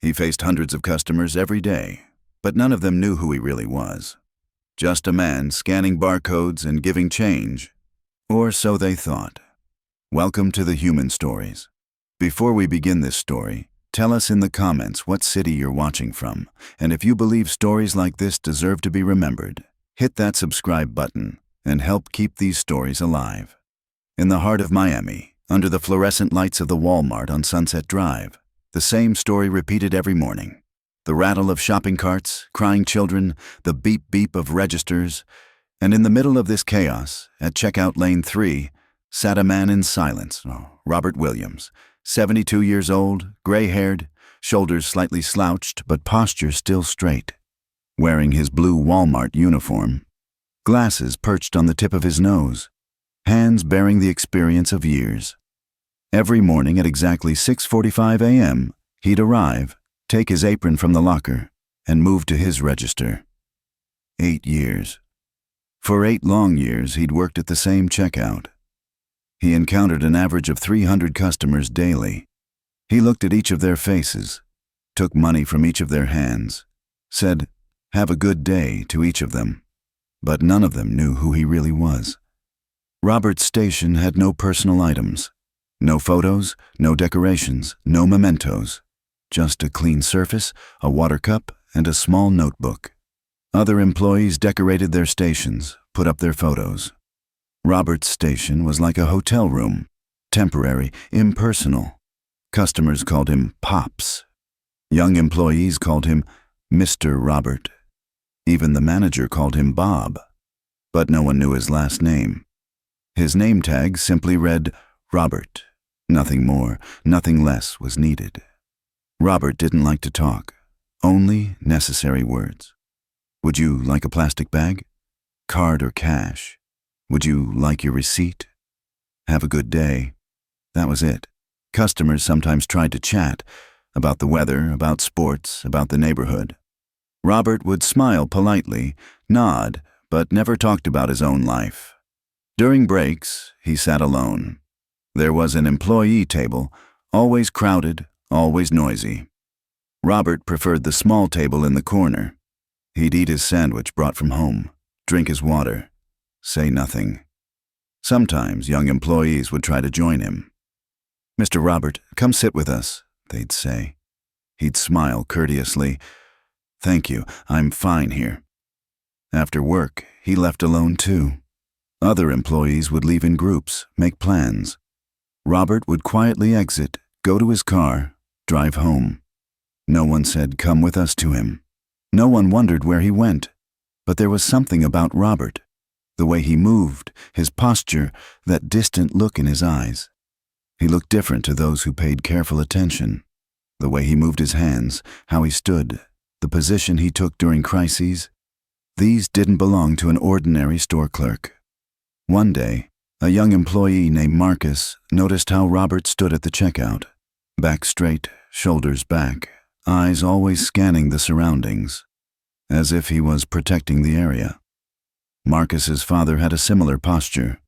He faced hundreds of customers every day, but none of them knew who he really was. Just a man scanning barcodes and giving change. Or so they thought. Welcome to the Human Stories. Before we begin this story, tell us in the comments what city you're watching from, and if you believe stories like this deserve to be remembered, hit that subscribe button and help keep these stories alive. In the heart of Miami, under the fluorescent lights of the Walmart on Sunset Drive, the same story repeated every morning. The rattle of shopping carts, crying children, the beep-beep of registers, and in the middle of this chaos, at checkout lane 3, sat a man in silence, Robert Williams, 72 years old, gray-haired, shoulders slightly slouched but posture still straight, wearing his blue Walmart uniform, glasses perched on the tip of his nose, hands bearing the experience of years. Every morning at exactly 6:45 a.m., he'd arrive, take his apron from the locker, and move to his register. 8 years. For 8 long years, he'd worked at the same checkout. He encountered an average of 300 customers daily. He looked at each of their faces, took money from each of their hands, said, "Have a good day" to each of them, but none of them knew who he really was. Robert's station had no personal items, no photos, no decorations, no mementos, just a clean surface, a water cup, and a small notebook. Other employees decorated their stations, put up their photos. Robert's station was like a hotel room, temporary, impersonal. Customers called him Pops. Young employees called him Mr. Robert. Even the manager called him Bob, but no one knew his last name. His name tag simply read Robert. Nothing more, nothing less was needed. Robert didn't like to talk, only necessary words. Would you like a plastic bag? Card or cash? Would you like your receipt? Have a good day. That was it. Customers sometimes tried to chat about the weather, about sports, about the neighborhood. Robert would smile politely, nod, but never talked about his own life. During breaks, he sat alone. There was an employee table, always crowded, always noisy. Robert preferred the small table in the corner. He'd eat his sandwich brought from home, drink his water, say nothing. Sometimes young employees would try to join him. "Mr. Robert, come sit with us," they'd say. He'd smile courteously. "Thank you, I'm fine here." After work, he left alone too. Other employees would leave in groups, make plans. Robert would quietly exit, go to his car, drive home. No one said, "Come with us" to him. No one wondered where he went. But there was something about Robert. The way he moved, his posture, that distant look in his eyes. He looked different to those who paid careful attention. The way he moved his hands, how he stood, the position he took during crises, these didn't belong to an ordinary store clerk. One day, a young employee named Marcus noticed how Robert stood at the checkout, back straight, shoulders back, eyes always scanning the surroundings, as if he was protecting the area. Marcus's father had a similar posture.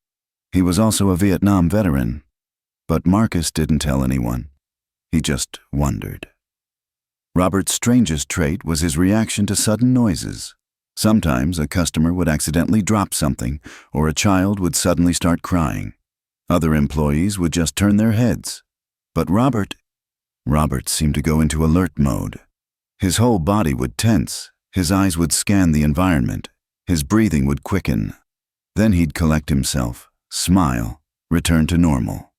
He was also a Vietnam veteran, but Marcus didn't tell anyone. He just wondered. Robert's strangest trait was his reaction to sudden noises. Sometimes a customer would accidentally drop something, or a child would suddenly start crying. Other employees would just turn their heads. But Robert seemed to go into alert mode. His whole body would tense, his eyes would scan the environment, his breathing would quicken. Then he'd collect himself, smile, return to normal.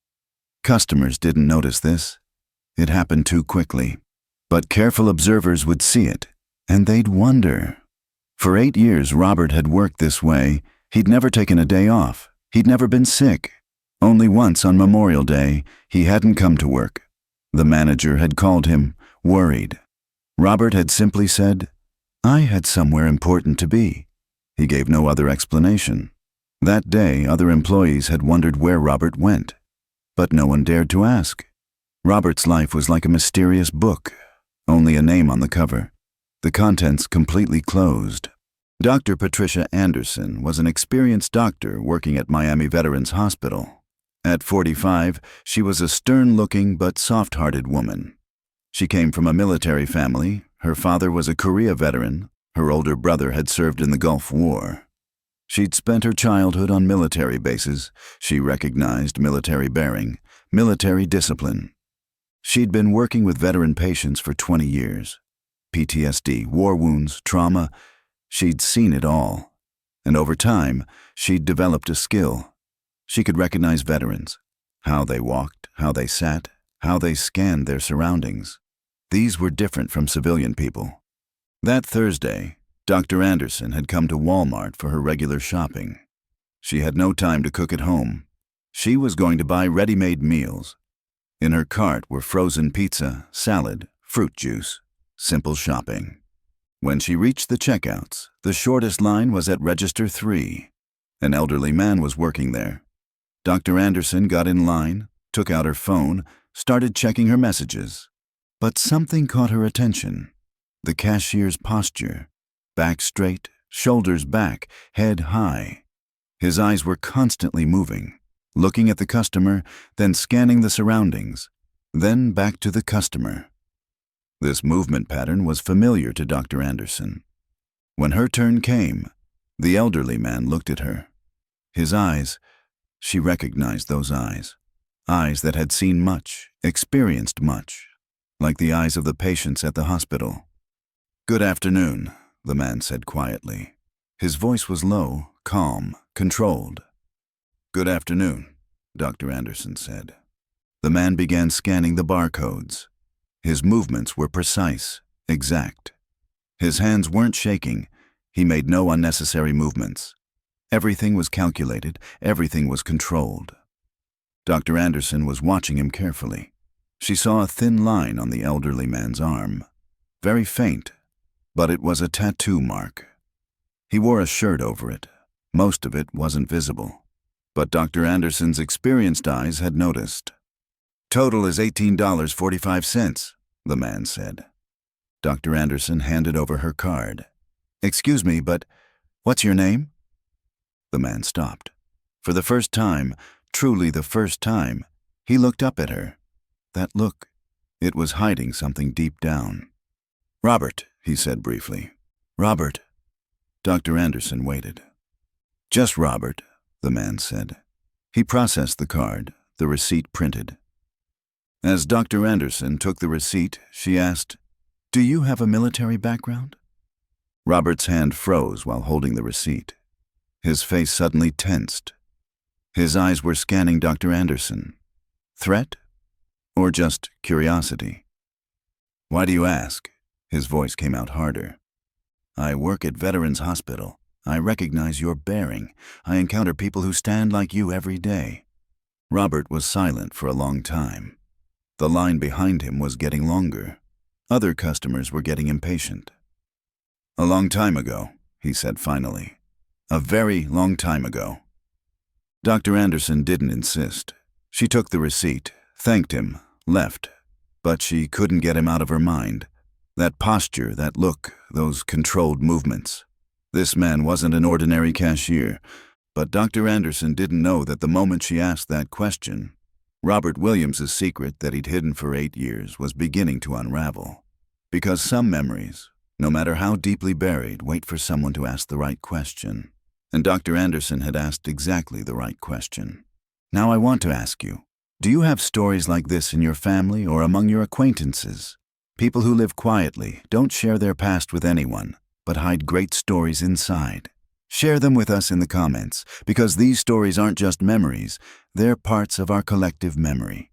Customers didn't notice this. It happened too quickly. But careful observers would see it, and they'd wonder. For 8 years, Robert had worked this way. He'd never taken a day off. He'd never been sick. Only once on Memorial Day, he hadn't come to work. The manager had called him, worried. Robert had simply said, "I had somewhere important to be." He gave no other explanation. That day, other employees had wondered where Robert went, but no one dared to ask. Robert's life was like a mysterious book, only a name on the cover. The contents completely closed. Dr. Patricia Anderson was an experienced doctor working at Miami Veterans Hospital. At 45, she was a stern-looking but soft-hearted woman. She came from a military family. Her father was a Korea veteran. Her older brother had served in the Gulf War. She'd spent her childhood on military bases. She recognized military bearing, military discipline. She'd been working with veteran patients for 20 years. PTSD, war wounds, trauma, she'd seen it all. And over time, she'd developed a skill. She could recognize veterans, how they walked, how they sat, how they scanned their surroundings. These were different from civilian people. That Thursday, Dr. Anderson had come to Walmart for her regular shopping. She had no time to cook at home. She was going to buy ready-made meals. In her cart were frozen pizza, salad, fruit juice, simple shopping. When she reached the checkouts, the shortest line was at Register 3. An elderly man was working there. Dr. Anderson got in line, took out her phone, started checking her messages. But something caught her attention. The cashier's posture. Back straight, shoulders back, head high. His eyes were constantly moving, looking at the customer, then scanning the surroundings, then back to the customer. This movement pattern was familiar to Dr. Anderson. When her turn came, the elderly man looked at her. His eyes, she recognized those eyes. Eyes that had seen much, experienced much, like the eyes of the patients at the hospital. "Good afternoon," the man said quietly. His voice was low, calm, controlled. "Good afternoon," Dr. Anderson said. The man began scanning the barcodes. His movements were precise, exact. His hands weren't shaking. He made no unnecessary movements. Everything was calculated, everything was controlled. Dr. Anderson was watching him carefully. She saw a thin line on the elderly man's arm. Very faint, but it was a tattoo mark. He wore a shirt over it. Most of it wasn't visible. But Dr. Anderson's experienced eyes had noticed. "Total is $18.45, the man said. Dr. Anderson handed over her card. "Excuse me, but what's your name?" The man stopped. For the first time, truly the first time, he looked up at her. That look, it was hiding something deep down. "Robert," he said briefly. "Robert." Dr. Anderson waited. "Just Robert," the man said. He processed the card, the receipt printed. As Dr. Anderson took the receipt, she asked, "Do you have a military background?" Robert's hand froze while holding the receipt. His face suddenly tensed. His eyes were scanning Dr. Anderson. Threat? Or just curiosity? "Why do you ask?" His voice came out harder. "I work at Veterans Hospital. I recognize your bearing. I encounter people who stand like you every day." Robert was silent for a long time. The line behind him was getting longer. Other customers were getting impatient. "A long time ago," he said finally. "A very long time ago." Dr. Anderson didn't insist. She took the receipt, thanked him, left. But she couldn't get him out of her mind. That posture, that look, those controlled movements. This man wasn't an ordinary cashier, but Dr. Anderson didn't know that the moment she asked that question, Robert Williams's secret that he'd hidden for 8 years was beginning to unravel. Because some memories, no matter how deeply buried, wait for someone to ask the right question. And Dr. Anderson had asked exactly the right question. "Now I want to ask you, do you have stories like this in your family or among your acquaintances? People who live quietly, don't share their past with anyone, but hide great stories inside. Share them with us in the comments, because these stories aren't just memories, they're parts of our collective memory."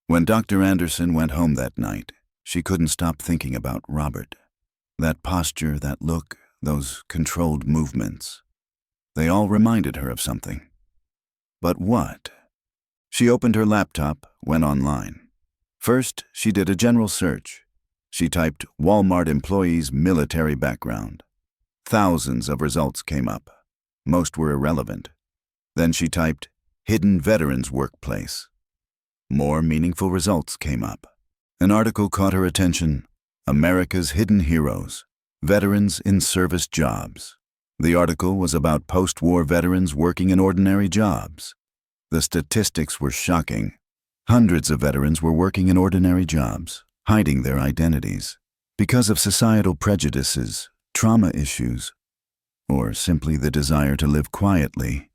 When Dr. Anderson went home that night, she couldn't stop thinking about Robert. That posture, that look, those controlled movements. They all reminded her of something. But what? She opened her laptop, went online. First, she did a general search. She typed Walmart employees military background. Thousands of results came up. Most were irrelevant. Then she typed hidden veterans workplace. More meaningful results came up. An article caught her attention. America's Hidden Heroes, Veterans in Service Jobs. The article was about post-war veterans working in ordinary jobs. The statistics were shocking. Hundreds of veterans were working in ordinary jobs. hiding their identities because of societal prejudices, trauma issues, or simply the desire to live quietly.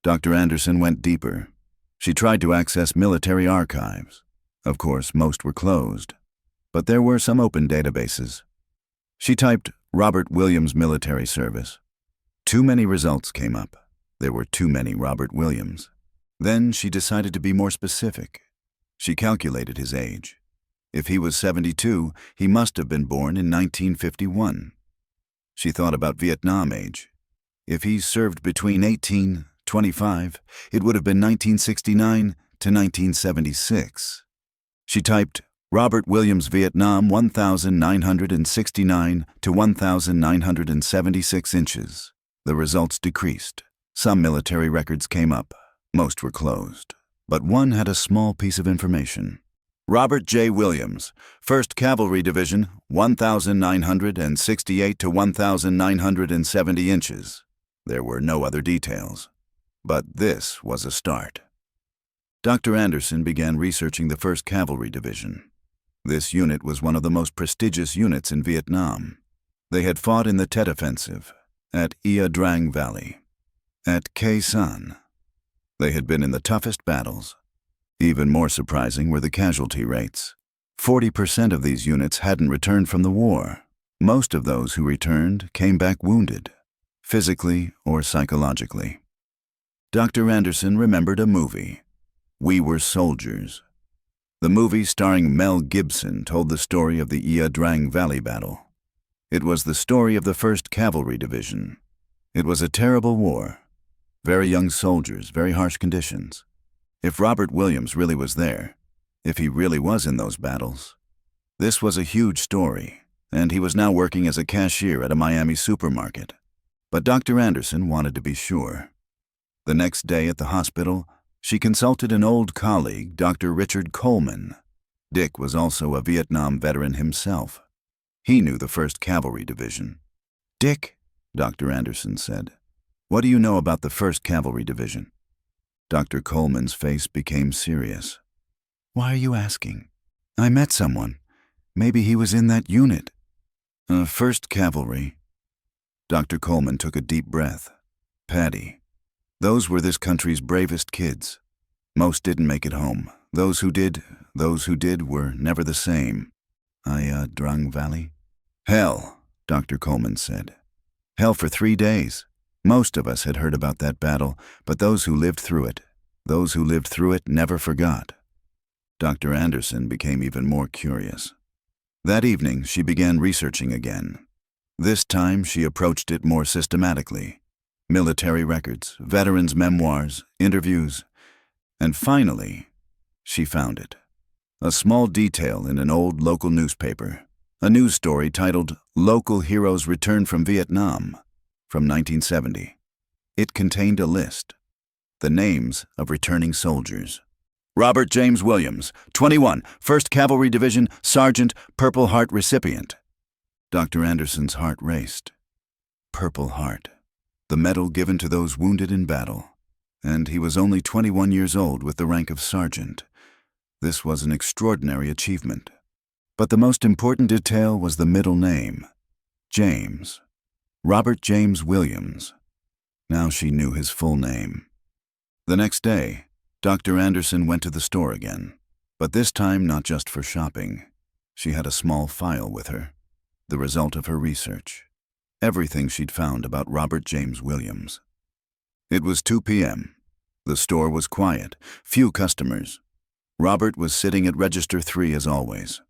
Dr. Anderson went deeper. She tried to access military archives. Of course, most were closed, but there were some open databases. She typed Robert Williams military service. Too many results came up. There were too many Robert Williams. Then she decided to be more specific. She calculated his age. If he was 72, he must have been born in 1951. She thought about Vietnam age. If he served between 1825, it would have been 1969 to 1976. She typed Robert Williams Vietnam 1,969 to 1,976 inches. The results decreased. Some military records came up. Most were closed. But one had a small piece of information. Robert J. Williams, 1st Cavalry Division, 1,968 to 1,970 inches. There were no other details. But this was a start. Dr. Anderson began researching the 1st Cavalry Division. This unit was one of the most prestigious units in Vietnam. They had fought in the Tet Offensive, at Drang Valley, at Khe Sanh. They had been in the toughest battles. Even more surprising were the casualty rates. 40% of these units hadn't returned from the war. Most of those who returned came back wounded, physically or psychologically. Dr. Anderson remembered a movie, We Were Soldiers. The movie starring Mel Gibson told the story of the Drang Valley battle. It was the story of the 1st Cavalry Division. It was a terrible war. Very young soldiers, very harsh conditions. If Robert Williams really was there, if he really was in those battles, this was a huge story, and he was now working as a cashier at a Miami supermarket. But Dr. Anderson wanted to be sure. The next day at the hospital, she consulted an old colleague, Dr. Richard Coleman. Dick was also a Vietnam veteran himself. He knew the 1st Cavalry Division. "Dick," Dr. Anderson said, "what do you know about the 1st Cavalry Division?" Dr. Coleman's face became serious. "Why are you asking? I met someone. Maybe he was in that unit." 1st Cavalry." Dr. Coleman took a deep breath. "Patty. Those were this country's bravest kids. Most didn't make it home. Those who did were never the same." Drang Valley?" "Hell," Dr. Coleman said. "Hell for 3 days. Most of us had heard about that battle, but those who lived through it never forgot." Dr. Anderson became even more curious. That evening, she began researching again. This time, she approached it more systematically. Military records, veterans' memoirs, interviews, and finally, she found it. A small detail in an old local newspaper, a news story titled "Local Heroes Return from Vietnam" from 1970. It contained a list, the names of returning soldiers. Robert James Williams, 21, 1st Cavalry Division, Sergeant, Purple Heart recipient. Dr. Anderson's heart raced. Purple Heart, the medal given to those wounded in battle. And he was only 21 years old with the rank of sergeant. This was an extraordinary achievement. But the most important detail was the middle name, James. Robert James Williams. Now she knew his full name. The next day, Dr. Anderson went to the store again, but this time not just for shopping. She had a small file with her, the result of her research. Everything she'd found about Robert James Williams. It was 2 p.m. The store was quiet, few customers. Robert was sitting at register 3 as always.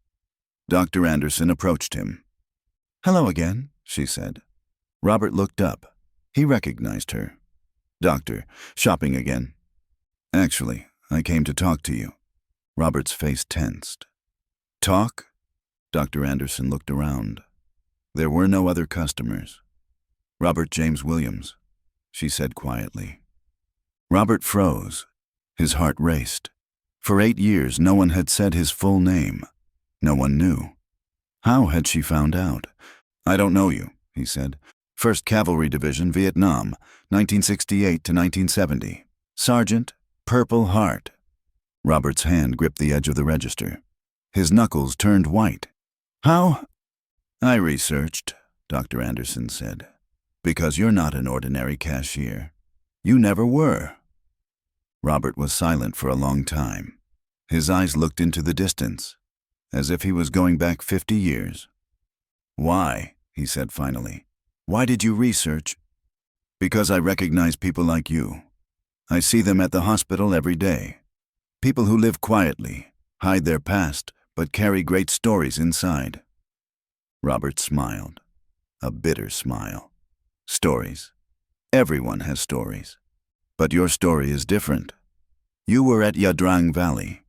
Dr. Anderson approached him. "Hello again," she said. Robert looked up. He recognized her. "Doctor, shopping again?" "Actually, I came to talk to you." Robert's face tensed. "Talk?" Dr. Anderson looked around. There were no other customers. "Robert James Williams," she said quietly. Robert froze. His heart raced. For 8 years, no one had said his full name. No one knew. How had she found out? "I don't know you," he said. "1st Cavalry Division, Vietnam, 1968 to 1970. Sergeant, Purple Heart." Robert's hand gripped the edge of the register. His knuckles turned white. How? I researched, Dr. Anderson said. Because you're not an ordinary cashier. You never were. Robert was silent for a long time. His eyes looked into the distance, as if he was going back 50 years. Why? He said finally. Why did you research? Because I recognize people like you. I see them at the hospital every day. People who live quietly, hide their past, but carry great stories inside. Robert smiled, a bitter smile. Stories. Everyone has stories. But your story is different. You were at Drang Valley.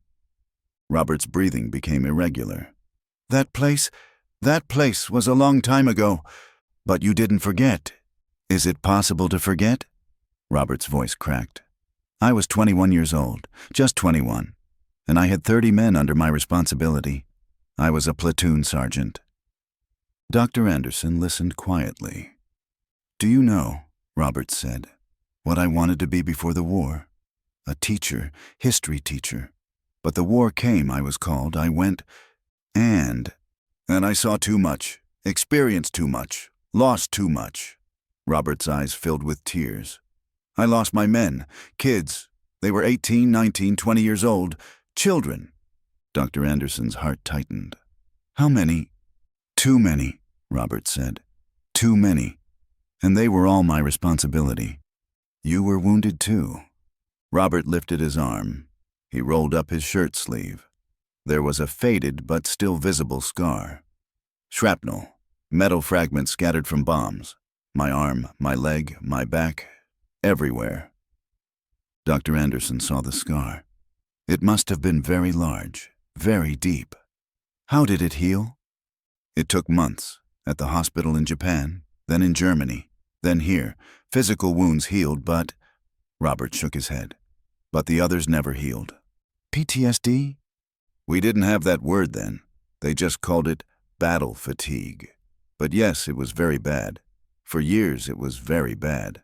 Robert's breathing became irregular. That place was a long time ago. But you didn't forget. Is it possible to forget? Robert's voice cracked. I was 21 years old, just 21, and I had 30 men under my responsibility. I was a platoon sergeant. Dr. Anderson listened quietly. Do you know, Robert said, what I wanted to be before the war? A teacher, history teacher. But the war came, I was called. I went, and I saw too much, experienced too much, lost too much. Robert's eyes filled with tears. I lost my men, kids. They were 18, 19, 20 years old, children. Dr. Anderson's heart tightened. How many? Too many, Robert said. Too many. And they were all my responsibility. You were wounded too. Robert lifted his arm. He rolled up his shirt sleeve. There was a faded but still visible scar. Shrapnel, metal fragments scattered from bombs. My arm, my leg, my back, everywhere. Dr. Anderson saw the scar. It must have been very large, very deep. How did it heal? It took months, at the hospital in Japan, then in Germany, then here. Physical wounds healed, but... Robert shook his head. But the others never healed. PTSD? We didn't have that word then. They just called it battle fatigue. But yes, it was very bad. For years, it was very bad.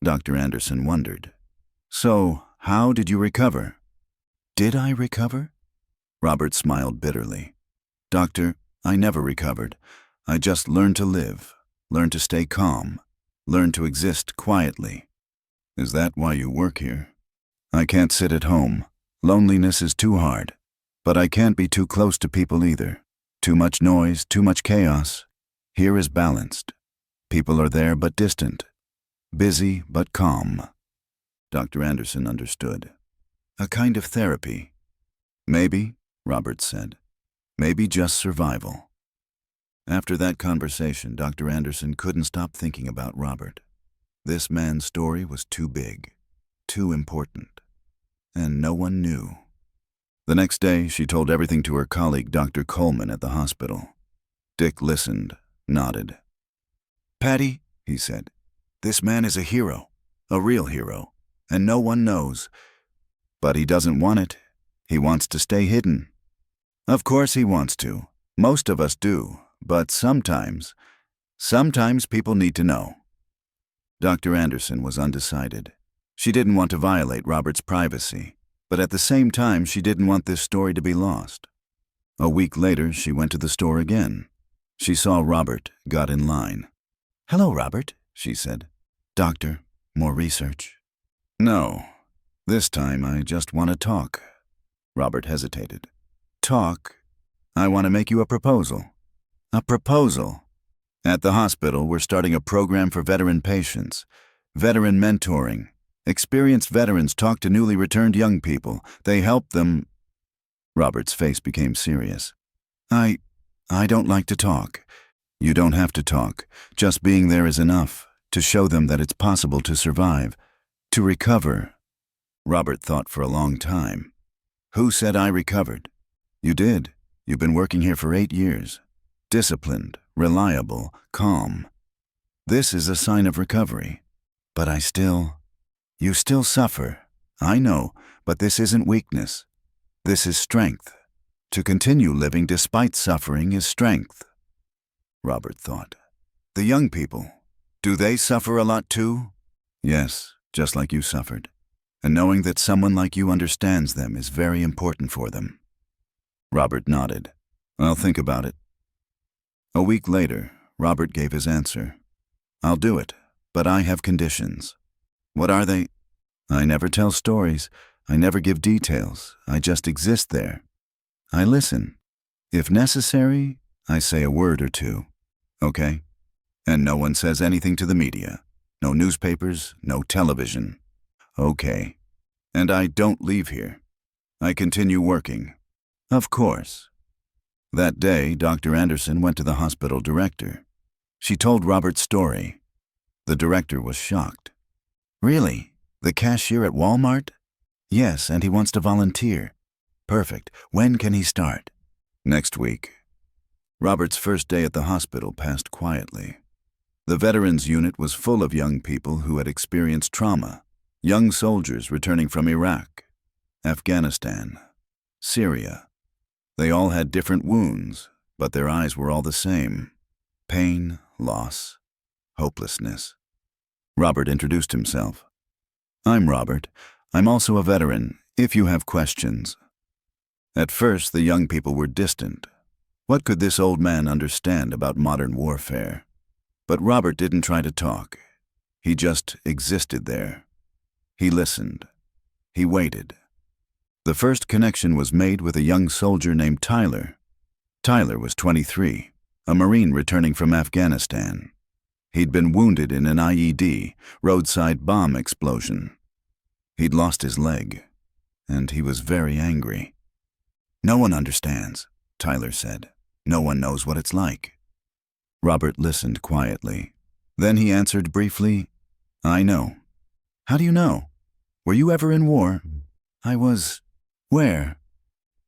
Dr. Anderson wondered. So, how did you recover? Did I recover? Robert smiled bitterly. Doctor, I never recovered. I just learned to live, learned to stay calm, learned to exist quietly. Is that why you work here? I can't sit at home. Loneliness is too hard. But I can't be too close to people either. Too much noise, too much chaos. Here is balanced. People are there but distant. Busy but calm. Dr. Anderson understood. A kind of therapy. Maybe, Robert said. Maybe just survival. After that conversation, Dr. Anderson couldn't stop thinking about Robert. This man's story was too big, too important, and no one knew. The next day, she told everything to her colleague, Dr. Coleman, at the hospital. Dick listened, nodded. Patty, he said, this man is a hero, a real hero, and no one knows. But he doesn't want it. He wants to stay hidden. Of course he wants to. Most of us do. But sometimes people need to know. Dr. Anderson was undecided. She didn't want to violate Robert's privacy, but at the same time she didn't want this story to be lost. A week later, she went to the store again. She saw Robert, got in line. Hello, Robert, she said. Doctor, more research. No, this time I just want to talk. Robert hesitated. Talk? I want to make you a proposal. A proposal? At the hospital, we're starting a program for veteran patients. Veteran mentoring. Experienced veterans talk to newly returned young people. They help them... Robert's face became serious. I don't like to talk. You don't have to talk. Just being there is enough to show them that it's possible to survive, to recover. Robert thought for a long time. Who said I recovered? You did. You've been working here for 8 years. Disciplined, reliable, calm. This is a sign of recovery. But you still suffer. I know, but this isn't weakness. This is strength. To continue living despite suffering is strength. Robert thought. The young people, do they suffer a lot too? Yes, just like you suffered. And knowing that someone like you understands them is very important for them. Robert nodded. I'll think about it. A week later, Robert gave his answer. I'll do it, but I have conditions. What are they? I never tell stories. I never give details. I just exist there. I listen. If necessary, I say a word or two. Okay? And no one says anything to the media. No newspapers, no television. Okay. And I don't leave here. I continue working. Of course. That day, Dr. Anderson went to the hospital director. She told Robert's story. The director was shocked. Really? The cashier at Walmart? Yes, and he wants to volunteer. Perfect. When can he start? Next week. Robert's first day at the hospital passed quietly. The veterans unit was full of young people who had experienced trauma. Young soldiers returning from Iraq, Afghanistan, Syria. They all had different wounds, but their eyes were all the same. Pain, loss, hopelessness. Robert introduced himself. I'm Robert. I'm also a veteran, if you have questions. At first, the young people were distant. What could this old man understand about modern warfare? But Robert didn't try to talk. He just existed there. He listened. He waited. The first connection was made with a young soldier named Tyler. Tyler was 23, a Marine returning from Afghanistan. He'd been wounded in an IED, roadside bomb explosion. He'd lost his leg, and he was very angry. No one understands, Tyler said. No one knows what it's like. Robert listened quietly. Then he answered briefly, I know. How do you know? Were you ever in war? I was. Where?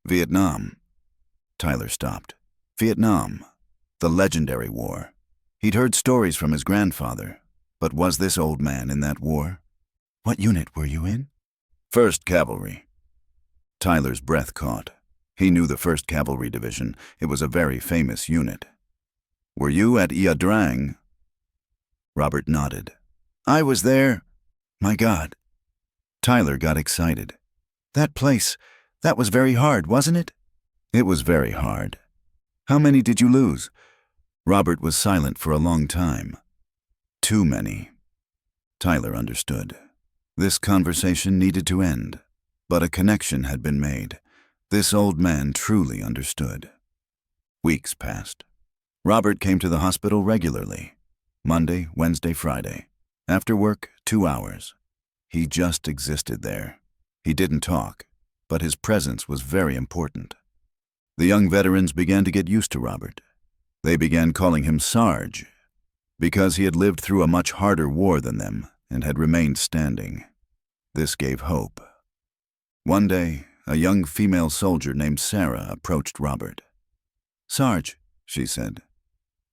Vietnam. Tyler stopped. Vietnam. The legendary war. He'd heard stories from his grandfather, but was this old man in that war? What unit were you in? 1st Cavalry. Tyler's breath caught. He knew the 1st Cavalry Division. It was a very famous unit. Were you at Drang? Robert nodded. I was there. My God. Tyler got excited. That place, that was very hard, wasn't it? It was very hard. How many did you lose? Robert was silent for a long time. Too many. Tyler understood. This conversation needed to end, but a connection had been made. This old man truly understood. Weeks passed. Robert came to the hospital regularly. Monday, Wednesday, Friday. After work, 2 hours. He just existed there. He didn't talk, but his presence was very important. The young veterans began to get used to Robert. They began calling him Sarge, because he had lived through a much harder war than them and had remained standing. This gave hope. One day, a young female soldier named Sarah approached Robert. Sarge, she said,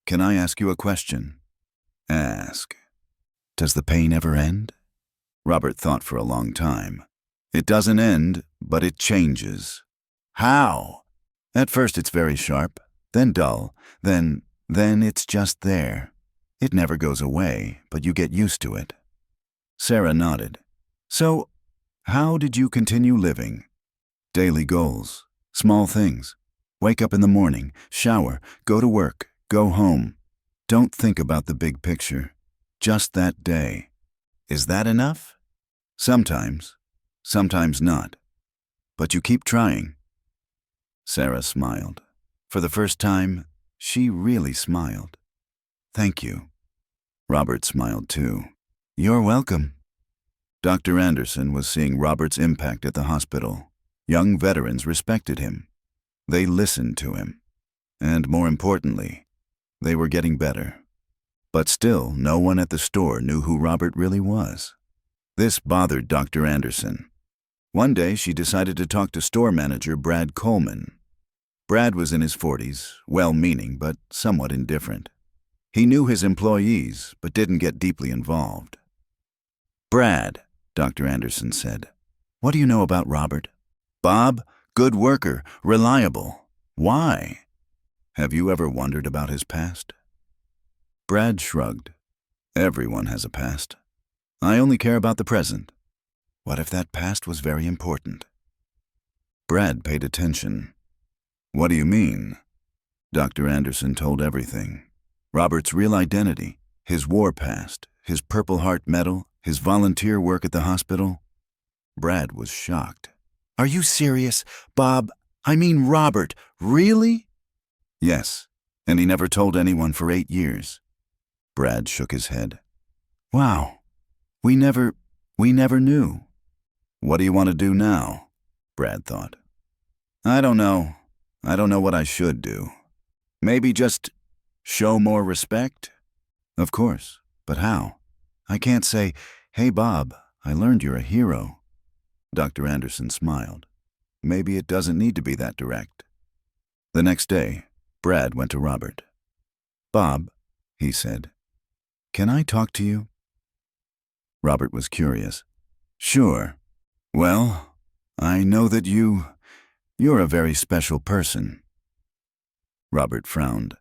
can I ask you a question? Ask. Does the pain ever end? Robert thought for a long time. It doesn't end, but it changes. How? At first it's very sharp, then dull, then it's just there. It never goes away, but you get used to it. Sarah nodded. So, how did you continue living? Daily goals, small things. Wake up in the morning, shower, go to work, go home. Don't think about the big picture. Just that day. Is that enough? Sometimes not. But you keep trying. Sarah smiled. For the first time, she really smiled. Thank you. Robert smiled too. You're welcome. Dr. Anderson was seeing Robert's impact at the hospital. Young veterans respected him. They listened to him. And more importantly, they were getting better. But still, no one at the store knew who Robert really was. This bothered Dr. Anderson. One day, she decided to talk to store manager Brad Coleman. Brad was in his 40s, well-meaning but somewhat indifferent. He knew his employees, but didn't get deeply involved. Brad, Dr. Anderson said, what do you know about Robert? Bob, good worker, reliable. Why? Have you ever wondered about his past? Brad shrugged. Everyone has a past. I only care about the present. What if that past was very important? Brad paid attention. What do you mean? Dr. Anderson told everything. Robert's real identity, his war past, his Purple Heart medal, his volunteer work at the hospital. Brad was shocked. Are you serious, Bob? I mean Robert, really? Yes, and he never told anyone for 8 years. Brad shook his head. Wow, we never knew. What do you want to do now? Brad thought. I don't know. I don't know what I should do. Maybe just show more respect? Of course, but how? I can't say, hey Bob, I learned you're a hero. Dr. Anderson smiled. Maybe it doesn't need to be that direct. The next day, Brad went to Robert. Bob, he said, can I talk to you? Robert was curious. Sure. Well, I know that you're a very special person. Robert frowned.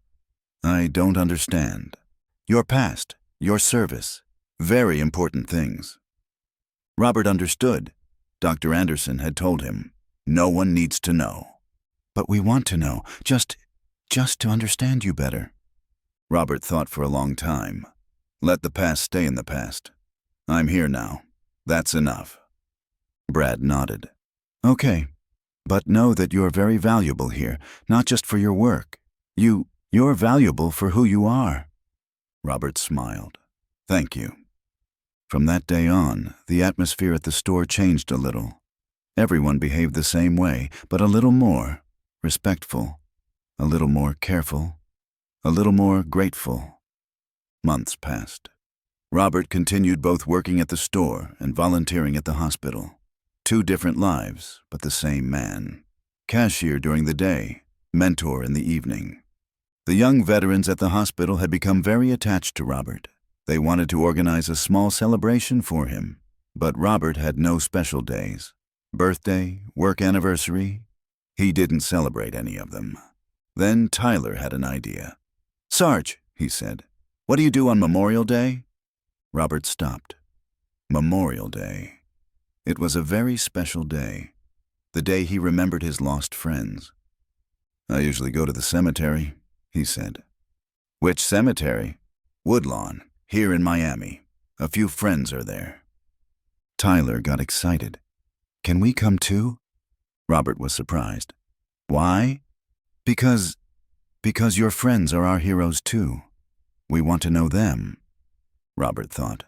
I don't understand. Your past, your service, very important things. Robert understood. Dr. Anderson had told him, no one needs to know. But we want to know, just to understand you better. Robert thought for a long time. Let the past stay in the past. I'm here now. That's enough. Brad nodded. Okay, but know that you're very valuable here, not just for your work. You're valuable for who you are. Robert smiled. Thank you. From that day on, the atmosphere at the store changed a little. Everyone behaved the same way, but a little more respectful, a little more careful, a little more grateful. Months passed. Robert continued both working at the store and volunteering at the hospital. 2 different lives, but the same man. Cashier during the day, mentor in the evening. The young veterans at the hospital had become very attached to Robert. They wanted to organize a small celebration for him, but Robert had no special days. Birthday, work anniversary, he didn't celebrate any of them. Then Tyler had an idea. Sarge, he said, what do you do on Memorial Day? Robert stopped. Memorial Day. It was a very special day. The day he remembered his lost friends. I usually go to the cemetery, he said. Which cemetery? Woodlawn, here in Miami. A few friends are there. Tyler got excited. Can we come too? Robert was surprised. Why? Because your friends are our heroes too. We want to know them. Robert thought.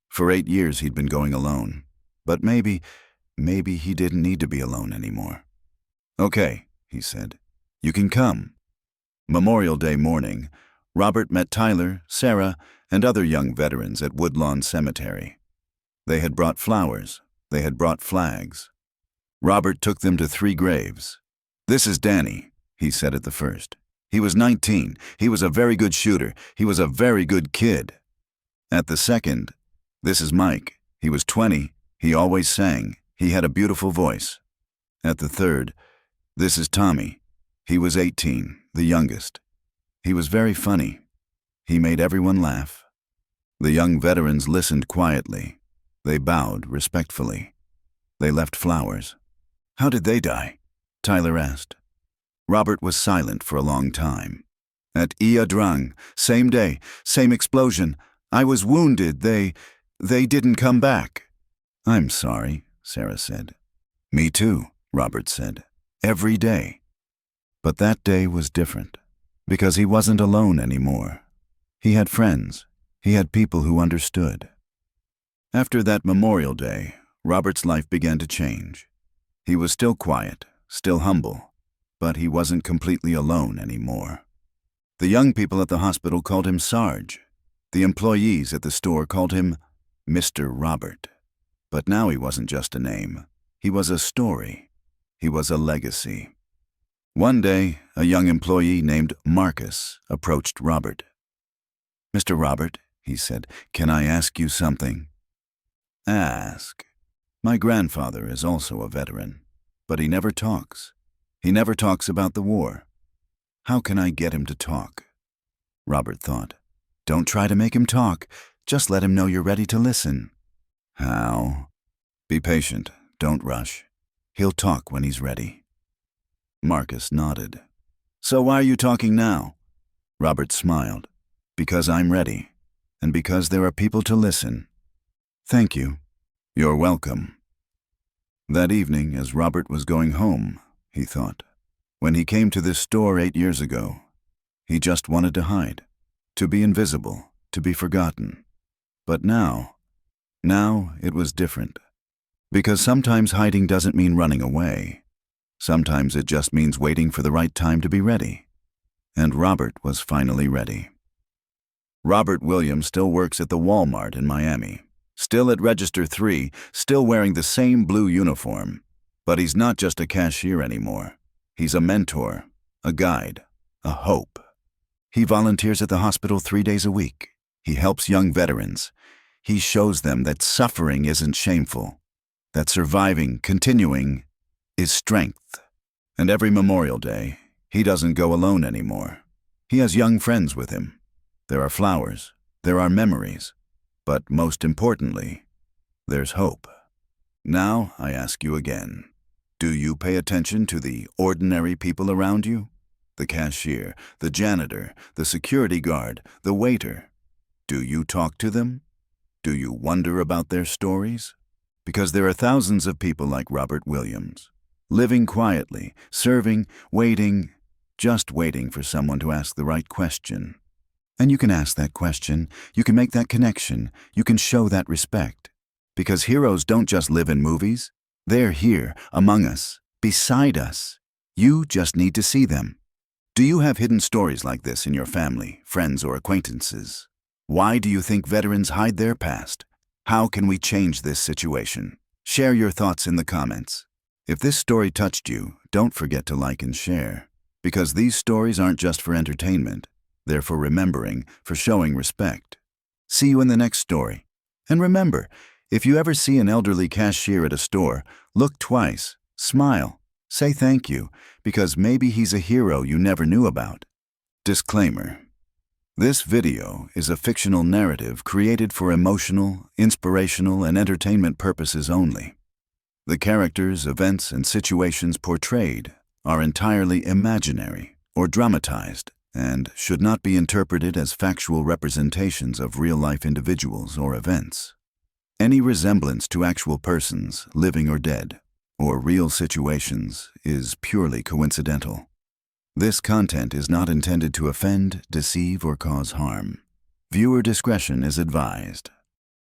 For 8 years he'd been going alone. But maybe he didn't need to be alone anymore. Okay, he said. You can come. Memorial Day morning, Robert met Tyler, Sarah, and other young veterans at Woodlawn Cemetery. They had brought flowers. They had brought flags. Robert took them to 3 graves. This is Danny, he said at the first. He was 19. He was a very good shooter. He was a very good kid. At the second, this is Mike. He was 20. He always sang. He had a beautiful voice. At the third, this is Tommy. He was 18, the youngest. He was very funny. He made everyone laugh. The young veterans listened quietly. They bowed respectfully. They left flowers. How did they die? Tyler asked. Robert was silent for a long time. At Drang, same day, same explosion. I was wounded. They didn't come back. I'm sorry, Sarah said. Me too, Robert said. Every day. But that day was different, because he wasn't alone anymore. He had friends. He had people who understood. After that Memorial Day, Robert's life began to change. He was still quiet, still humble, but he wasn't completely alone anymore. The young people at the hospital called him Sarge. The employees at the store called him Mr. Robert. But now he wasn't just a name. He was a story. He was a legacy. One day, a young employee named Marcus approached Robert. Mr. Robert, he said, can I ask you something? Ask. My grandfather is also a veteran, but he never talks. He never talks about the war. How can I get him to talk? Robert thought. Don't try to make him talk. Just let him know you're ready to listen. How? Be patient. Don't rush. He'll talk when he's ready. Marcus nodded. So why are you talking now? Robert smiled. Because I'm ready, and because there are people to listen. Thank you. You're welcome. That evening, as Robert was going home, he thought, when he came to this store 8 years ago, he just wanted to hide, to be invisible, to be forgotten. But now it was different. Because sometimes hiding doesn't mean running away. Sometimes it just means waiting for the right time to be ready. And Robert was finally ready. Robert Williams still works at the Walmart in Miami, still at Register 3, still wearing the same blue uniform. But he's not just a cashier anymore. He's a mentor, a guide, a hope. He volunteers at the hospital 3 days a week. He helps young veterans. He shows them that suffering isn't shameful, that surviving, continuing, is strength. And every Memorial Day, he doesn't go alone anymore. He has young friends with him. There are flowers, there are memories, but most importantly, there's hope. Now I ask you again, do you pay attention to the ordinary people around you? The cashier, the janitor, the security guard, the waiter. Do you talk to them? Do you wonder about their stories? Because there are thousands of people like Robert Williams, living quietly, serving, waiting, just waiting for someone to ask the right question. And you can ask that question, you can make that connection, you can show that respect. Because heroes don't just live in movies. They're here, among us, beside us. You just need to see them. Do you have hidden stories like this in your family, friends, or acquaintances? Why do you think veterans hide their past? How can we change this situation? Share your thoughts in the comments. If this story touched you, don't forget to like and share. Because these stories aren't just for entertainment. They're for remembering, for showing respect. See you in the next story. And remember, if you ever see an elderly cashier at a store, look twice, smile, say thank you, because maybe he's a hero you never knew about. Disclaimer. This video is a fictional narrative created for emotional, inspirational, and entertainment purposes only. The characters, events, and situations portrayed are entirely imaginary or dramatized and should not be interpreted as factual representations of real-life individuals or events. Any resemblance to actual persons, living or dead, or real situations is purely coincidental. This content is not intended to offend, deceive, or cause harm. Viewer discretion is advised.